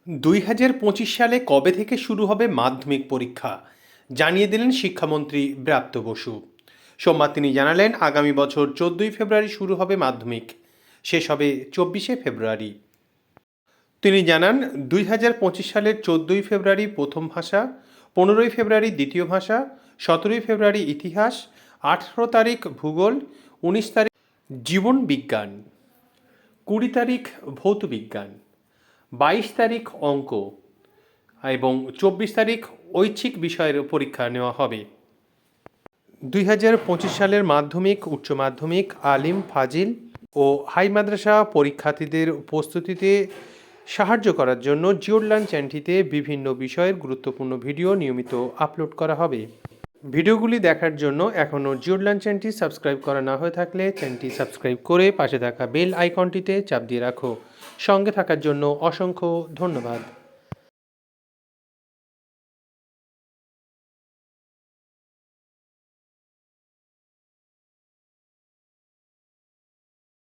2025 সালে কবে থেকে শুরু হবে মাধ্যমিক পরীক্ষা জানিয়ে দিলেন শিক্ষামন্ত্রী ব্রাত্য বসু। সোমবার তিনি জানালেন, আগামী বছর 14ই ফেব্রুয়ারি শুরু হবে মাধ্যমিক, শেষ হবে 24শে ফেব্রুয়ারি। তিনি জানান, 2025 সালের 14ই ফেব্রুয়ারি প্রথম ভাষা, 15ই ফেব্রুয়ারি দ্বিতীয় ভাষা, 17ই ফেব্রুয়ারি ইতিহাস, 18 তারিখ ভূগোল, 19 তারিখ জীবন বিজ্ঞান, 20 তারিখ ভৌত বিজ্ঞান, 22 তারিখ অঙ্ক এবং 24 তারিখ ঐচ্ছিক বিষয়ের পরীক্ষা নেওয়া হবে। 2025 সালের মাধ্যমিক, উচ্চ মাধ্যমিক, আলিম, ফাজিল ও হাই মাদ্রাসা পরীক্ষার্থীদের প্রস্তুতিতে সাহায্য করার জন্য জিওলার্ন চ্যানেলটিতে বিভিন্ন বিষয়ের গুরুত্বপূর্ণ ভিডিও নিয়মিত আপলোড করা হবে। ভিডিওগুলি দেখার জন্য এখনও জিওলার্ন চ্যানেলটি সাবস্ক্রাইব করা না হয়ে থাকলে চ্যানেলটি সাবস্ক্রাইব করে পাশে থাকা বেল আইকনটিতে চাপ দিয়ে রাখো। সঙ্গে থাকার জন্য অসংখ্য ধন্যবাদ।